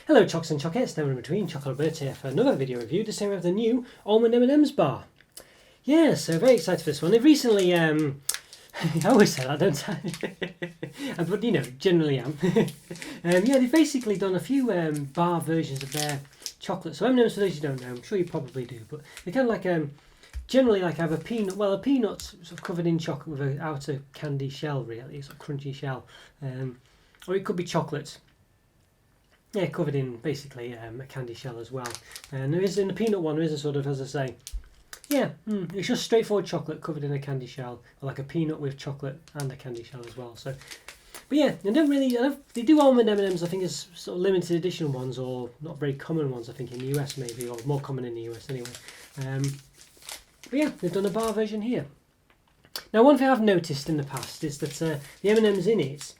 Hello Chocs and Chocettes, now in between, Chocolo Roberto here for another video review. This time we have the new Almond M&Ms bar. Yeah, so very excited for this one. They've recently, I always say that, don't I? But you know, generally am. Yeah, they've basically done a few bar versions of their chocolate. So M&Ms, for those you don't know, I'm sure you probably do, but they kind of like, generally like have a peanut, well a peanut's sort of covered in chocolate with an outer candy shell really, sort of crunchy shell. Or it could be chocolate. Yeah, covered in basically a candy shell as well. And there is, in the peanut one, there is a sort of, as I say, yeah, it's just straightforward chocolate covered in a candy shell, or like a peanut with chocolate and a candy shell as well. So, but yeah, they don't really, they do almond M&Ms, I think, as sort of limited edition ones, or not very common ones, I think, in the US maybe, or more common in the US anyway. But yeah, they've done a bar version here. Now, one thing I've noticed in the past is that the M&Ms in it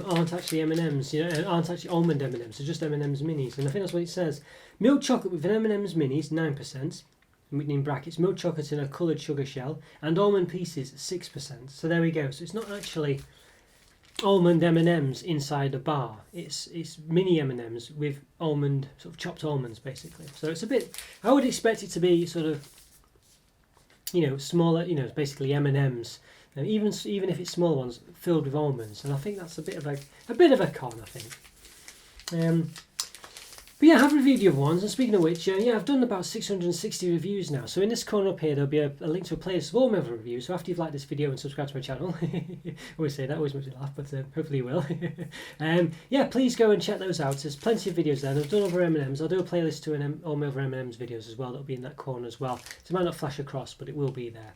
aren't actually M&Ms, you know, aren't actually almond M&Ms, they're just M&Ms minis. And I think that's what it says. Milk chocolate with an M&Ms minis, 9%, in brackets, milk chocolate in a coloured sugar shell, and almond pieces, 6%. So there we go. So it's not actually almond M&Ms inside a bar. It's mini M&Ms with almond, sort of chopped almonds, basically. So it's a bit, I would expect it to be sort of, you know, smaller, you know, basically M&Ms. Even if it's small ones filled with almonds, and I think that's a bit of a con, I think. But yeah, I have reviewed the other ones, and speaking of which, yeah, I've done about 660 reviews now. So in this corner up here, there'll be a link to a playlist of all my other reviews. So after you've liked this video and subscribed to my channel, always say that, always makes me laugh, but hopefully you will. Yeah, please go and check those out. There's plenty of videos there. And I've done other M&Ms. I'll do a playlist to all my other M&Ms videos as well. That'll be in that corner as well. So it might not flash across, but it will be there.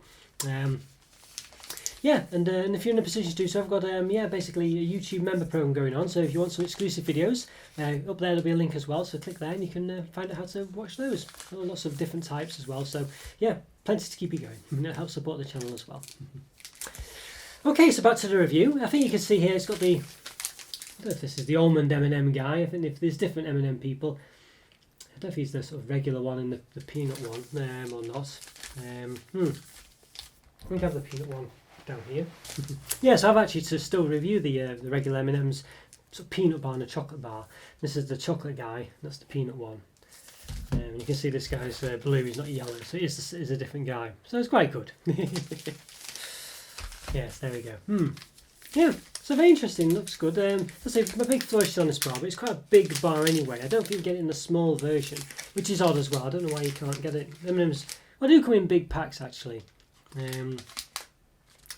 Yeah, and if you're in a position to do so, I've got yeah, basically a YouTube member program going on. So if you want some exclusive videos, up there there'll be a link as well. So click there and you can find out how to watch those. Lots of different types as well. So yeah, plenty to keep you going. And it'll help support the channel as well. Okay, so back to the review. I think you can see here it's got the, I don't know if this is the almond M&M guy. I think if there's different M&M people. I don't know if he's the sort of regular one and the peanut one or not. I think I have the peanut one down here. Yes, I've actually to still review the regular M&Ms sort of peanut bar and a chocolate bar. This is the chocolate guy, that's the peanut one. And you can see this guy's blue, he's not yellow, so it is a different guy. So it's quite good. Yes, there we go. Yeah, so very interesting, looks good. Let's say my big flourish on this bar, but it's quite a big bar anyway. I don't think you get it in the small version, which is odd as well. I don't know why you can't get it. M&Ms, well, they do come in big packs actually.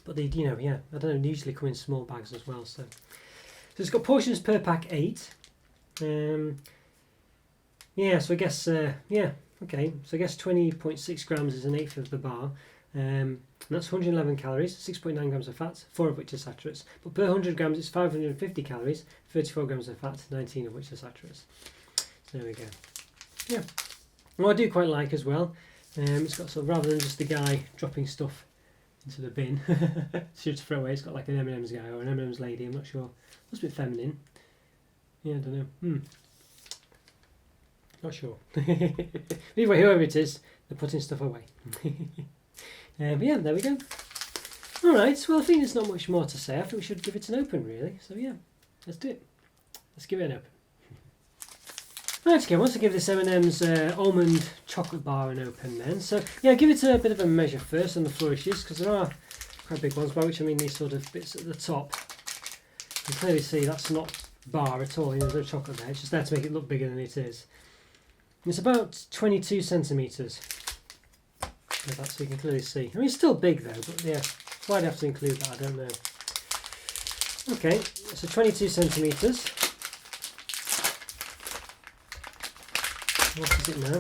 But they, you know, yeah, I don't know, they usually come in small bags as well. So it's got portions per pack 8. Yeah, so I guess, yeah, okay. So I guess 20.6 grams is an eighth of the bar. And that's 111 calories, 6.9 grams of fat, 4 of which are saturates. But per 100 grams it's 550 calories, 34 grams of fat, 19 of which are saturates. So there we go. Yeah. What I do quite like as well, it's got sort of, rather than just the guy dropping stuff into the bin, should throw away, it's got like an M&Ms guy or an M&Ms lady, I'm not sure. Looks a bit feminine. Yeah, I don't know. Not sure. Anyway, whoever it is, they're putting stuff away. But yeah, there we go. Alright, well I think there's not much more to say. I think we should give it an open really. So yeah, let's do it. Let's give it an open. Right, okay, I want to give this M&M's almond chocolate bar an open then. So yeah, give it a bit of a measure first on the flourishes, because there are quite big ones, by which I mean these sort of bits at the top. You can clearly see that's not bar at all, you know, there's no chocolate there, it's just there to make it look bigger than it is. And it's about 22 centimetres. That's so you can clearly see. I mean, it's still big though, but yeah, why do I have to include that, I don't know. Okay, so 22 centimetres. What is it now?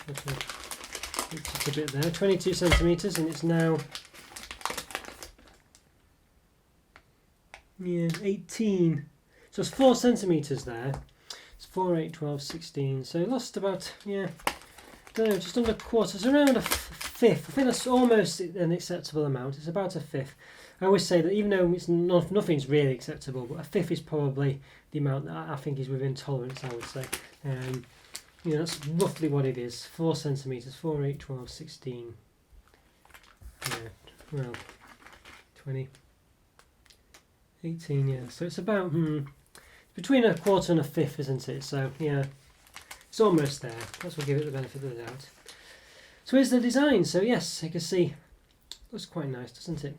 Okay. Just a bit there. 22 centimetres, and it's now 18. So it's 4 centimetres there. It's 4, 8, 12, 16. So it lost about, yeah, I don't know, just under a quarter. It's around a fifth. I think that's almost an acceptable amount. It's about a fifth. I always say that even though it's nothing's really acceptable, but a fifth is probably the amount that I think is within tolerance, I would say. You know, that's roughly what it is. 4 centimetres, 4, 8, 12, 16, yeah, 12, 20, 18, yeah. So it's about between a quarter and a fifth, isn't it? So yeah, it's almost there. That's what give it the benefit of the doubt. So here's the design. So yes, you can see, looks quite nice, doesn't it?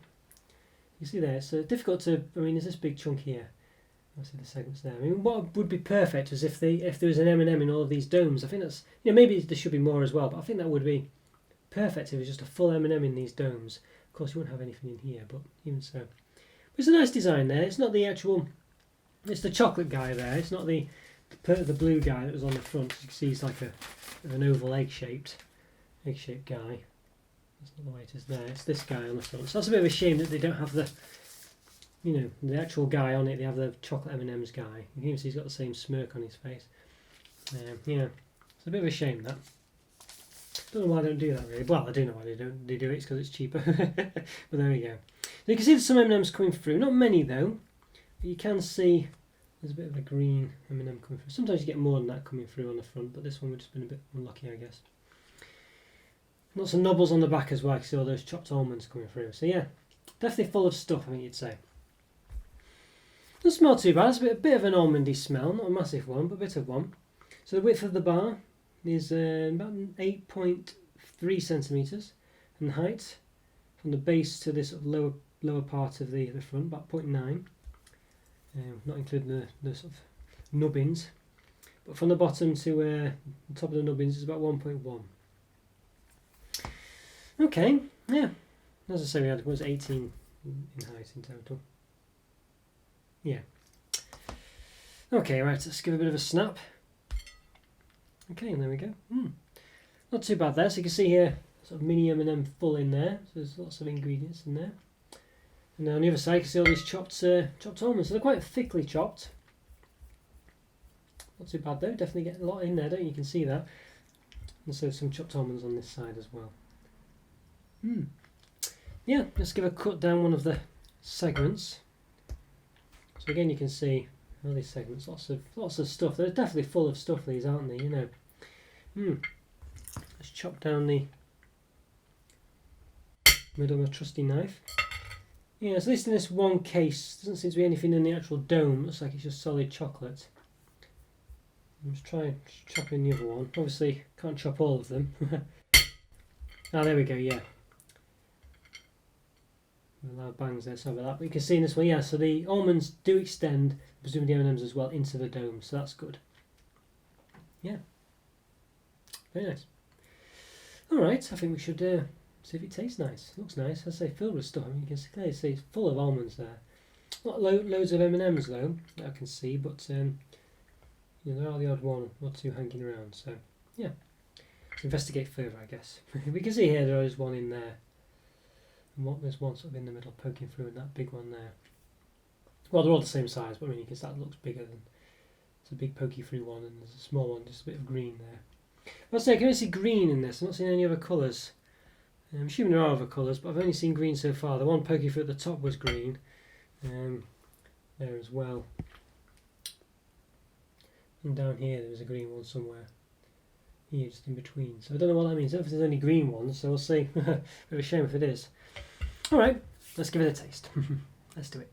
You see there, it's difficult to, I mean, there's this big chunk here. I see the segments there. I mean, what would be perfect is if there was an M&M in all of these domes. I think that's, maybe there should be more as well, but I think that would be perfect if it was just a full M&M in these domes. Of course, you wouldn't have anything in here, but even so. But it's a nice design there. It's not the actual, it's the chocolate guy there. It's not the blue guy that was on the front. As you can see, he's like an oval egg-shaped guy. That's not the way it is there. It's this guy on the front. So that's a bit of a shame that they don't have the, the actual guy on it. They have the chocolate M&Ms guy. You can even see he's got the same smirk on his face. Yeah, it's a bit of a shame that. Don't know why they don't do that really. Well, I do know why they don't. They do it because it's cheaper. But there we go. So you can see there's some M&Ms coming through. Not many though. But you can see there's a bit of a green M&M coming through. Sometimes you get more than that coming through on the front, but this one would have been a bit unlucky, I guess. Lots of nubbles on the back as well. I can see all those chopped almonds coming through. So yeah, definitely full of stuff, I think you'd say. Doesn't smell too bad. It's a bit of an almondy smell. Not a massive one, but a bit of one. So the width of the bar is about 8.3 centimetres, and the height from the base to this sort of lower part of the front, about 0.9. Not including the sort of nubbins, but from the bottom to the top of the nubbins is about 1.1. Okay, yeah. As I say, we had was 18 in height in total. Yeah. Okay, right. Let's give a bit of a snap. Okay, and there we go. Not too bad there. So you can see here, sort of mini M&M full in there. So there's lots of ingredients in there. And now on the other side, you can see all these chopped almonds. So they're quite thickly chopped. Not too bad though. Definitely get a lot in there, don't you? You can see that. And so some chopped almonds on this side as well. Yeah, let's give a cut down one of the segments. So again, you can see all these segments, lots of stuff. They're definitely full of stuff, these, aren't they? Let's chop down the middle with a trusty knife. Yeah, so at least in this one case, doesn't seem to be anything in the actual dome. Looks like it's just solid chocolate. Let's try chopping the other one. Obviously, can't chop all of them. There we go. Yeah. A loud bangs there, sorry about that. But you can see in this one, yeah, so the almonds do extend, presumably the M&Ms as well, into the dome, so that's good. Yeah. Very nice. Alright, I think we should see if it tastes nice. It looks nice. As I say, filled with stuff. I mean, you can clearly see it's full of almonds there. Not loads of M&Ms though, that I can see, but there are the odd one or two hanging around, so yeah. Let's investigate further, I guess. We can see here there is one in there. And there's one sort of in the middle poking through, and that big one there. Well, they're all the same size, but I mean, you can see that looks bigger than. It's a big pokey through one, and there's a small one, just a bit of green there. I'll say I can only see green in this. I'm not seeing any other colours. I'm assuming there are other colours, but I've only seen green so far. The one pokey through at the top was green, there as well. And down here there was a green one somewhere. Here, just in between. So I don't know what that means. I don't know if there's only green ones, so we'll see. Bit of a shame if it is. Alright, let's give it a taste. Let's do it.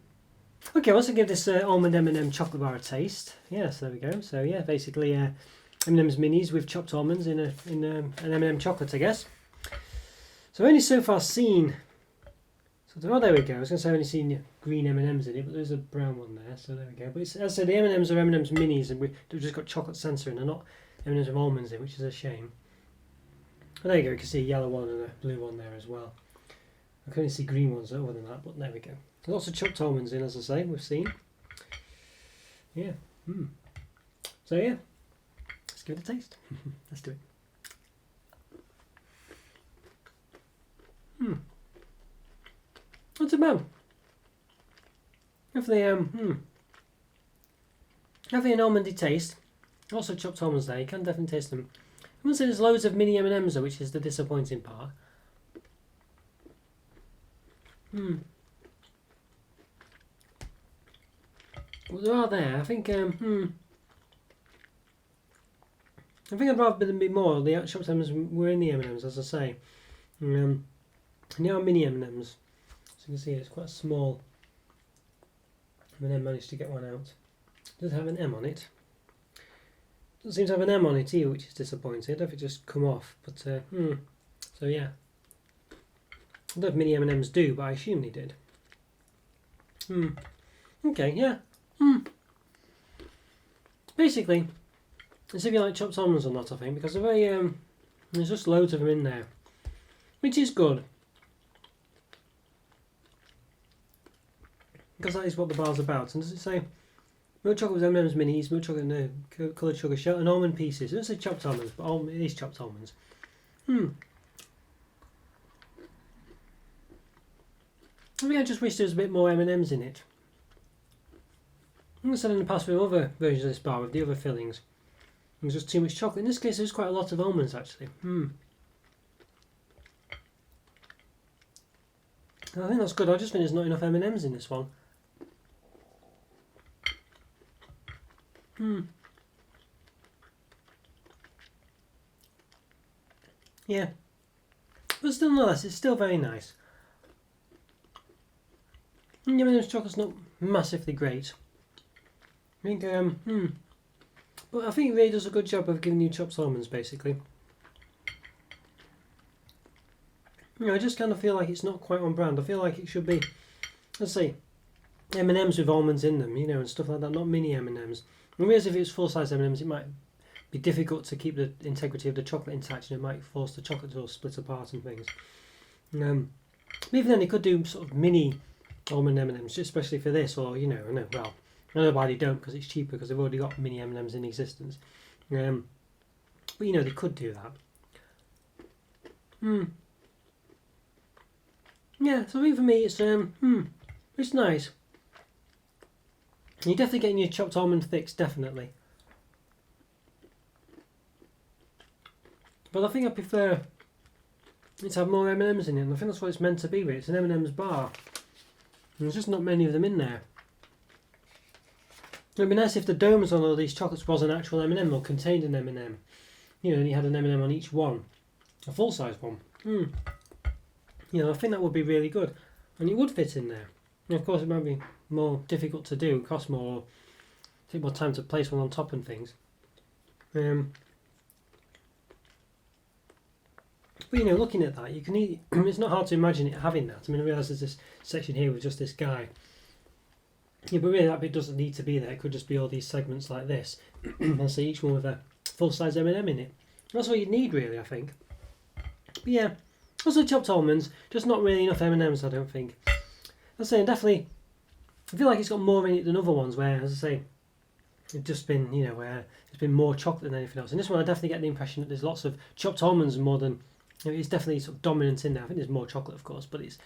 Okay, let's give this almond M&M chocolate bar a taste. Yeah, so there we go. So yeah, basically M&M's minis with chopped almonds in an M&M chocolate, I guess. So I've only so far seen. So there we go. I was going to say I've only seen green M&Ms in it, but there's a brown one there. So there we go. But as I said, the M&Ms are M&M's minis, and we've just got chocolate centre in. They're not M&Ms with almonds in, which is a shame. But there you go. You can see a yellow one and a blue one there as well. I can only see green ones other than that, but there we go. Lots of chopped almonds in, as I say, we've seen. Yeah. So yeah, let's give it a taste. Let's do it. Not too bad. Definitely an almondy taste. Also chopped almonds there. You can definitely taste them. I wouldn't say there's loads of mini M&Ms though, which is the disappointing part. Well, there are there. I think I'd rather them be more. The chopped M&Ms were in the M&Ms, as I say. And they are mini M&Ms. So you can see it's quite small. M&M managed to get one out. Does it have an M on it? Doesn't seem to have an M on it either, which is disappointing. I don't know if it just come off, but so yeah. I don't know if mini M&Ms do, but I assume they did. Okay, yeah. Basically, it's if you like chopped almonds or not, I think, because they're very there's just loads of them in there, which is good. Because that is what the bar's about. And does it say milk chocolate with M&Ms minis, milk chocolate no coloured sugar shell, and almond pieces? It doesn't say chopped almonds, but it is chopped almonds. I think I just wish there was a bit more M&Ms in it. I've said in the past with other versions of this bar with the other fillings, there's just too much chocolate. In this case, there's quite a lot of almonds actually. I think that's good. I just think there's not enough M&Ms in this one. Yeah, but still, nonetheless, it's still very nice. M&M's chocolate's not massively great. I think, but I think it really does a good job of giving you chopped almonds, basically. I just kind of feel like it's not quite on brand. I feel like it should be, let's say, M&Ms with almonds in them, and stuff like that, not mini M&Ms. Whereas if it's full-size M&Ms, it might be difficult to keep the integrity of the chocolate intact, and it might force the chocolate to split apart and things. Even then, they could do sort of mini almond M&Ms, especially for this, or I know why they don't, because it's cheaper, because they've already got mini M&Ms in existence. But they could do that. Yeah, so I think for me it's nice. You're definitely getting your chopped almond fix, definitely. But I think I prefer it to have more M&Ms in it, and I think that's what it's meant to be with. It's an M&Ms bar. And there's just not many of them in there. It would be nice if the domes on all these chocolates was an actual M&M or contained an M&M. And you had an M&M on each one. A full-size one. I think that would be really good. And it would fit in there. And of course, it might be more difficult to do, cost more, take more time to place one on top and things. But looking at that, you can eat. It's not hard to imagine it having that. I realise there's this section here with just this guy. Yeah, but really that bit doesn't need to be there. It could just be all these segments like this. And so each one with a full-size M&M in it. That's what you'd need, really, I think. But yeah, also chopped almonds, just not really enough M&Ms, I don't think. I'm saying definitely, I feel like it's got more in it than other ones where, as I say, it's just been, where it's been more chocolate than anything else. And this one I definitely get the impression that there's lots of chopped almonds more than, it's definitely sort of dominant in there. I think there's more chocolate, of course, but it's,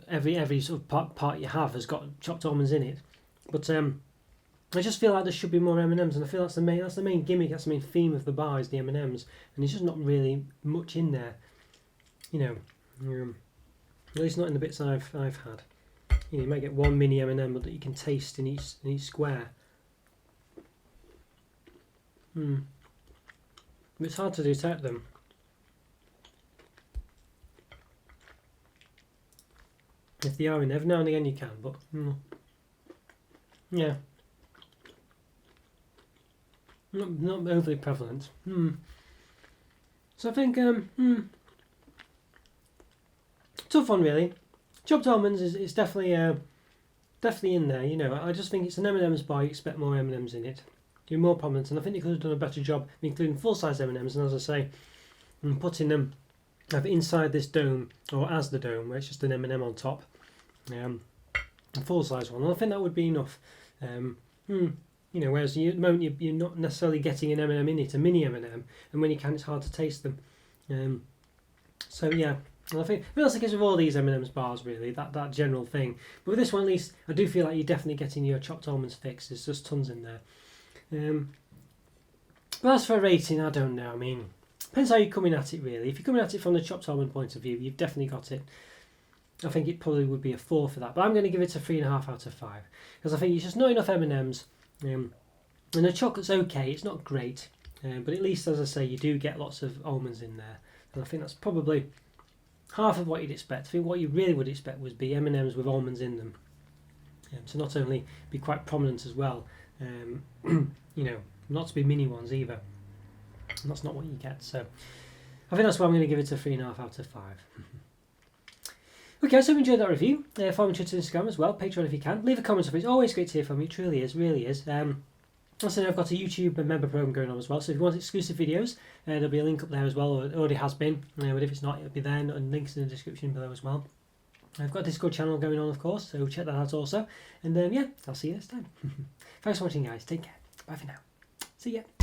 every sort of part you have has got chopped almonds in it. But I just feel like there should be more M&Ms, and I feel that's the main gimmick, that's the main theme of the bar is the M&Ms, and there's just not really much in there, at least not in the bits I've had. You might get one mini M&M that you can taste in each square. It's hard to detect them. If they are in there, every now and again you can, but yeah, not overly prevalent. So I think tough one really. Chopped almonds is definitely in there. I just think it's an M&M's bar. You expect more M&Ms in it, do more prominent, and I think they could have done a better job of including full-size M&Ms. And as I say, and putting them either inside this dome or as the dome, where it's just an M&M on top. A full-size one, and I think that would be enough. Whereas at the moment you're not necessarily getting an M&M in it, a mini M&M, and when you can, it's hard to taste them. So yeah, and I think that's the case with all these M&M's bars, really, that general thing. But with this one, at least, I do feel like you're definitely getting your chopped almonds fix. There's just tons in there. But as for rating, I don't know. Depends how you're coming at it, really. If you're coming at it from the chopped almond point of view, you've definitely got it. I think it probably would be a 4 for that, but I'm going to give it a 3.5 out of 5 because I think it's just not enough M&Ms. And the chocolate's okay, it's not great, but at least, as I say, you do get lots of almonds in there, and I think that's probably half of what you'd expect. I think what you really would expect would be M&Ms with almonds in them, to not only be quite prominent as well, You know, not to be mini ones either. That's not what you get. So I think that's why I'm going to give it a 3.5 out of 5. Okay, I hope you enjoyed that review. Follow me on Twitter and Instagram as well. Patreon if you can. Leave a comment up. It's always great to hear from you. It truly is, really is. Also, I've got a YouTube member program going on as well. So if you want exclusive videos, there'll be a link up there as well. Or it already has been. But if it's not, it'll be there. And links in the description below as well. I've got a Discord channel going on, of course. So check that out also. And yeah, I'll see you next time. Thanks for watching, guys. Take care. Bye for now. See ya.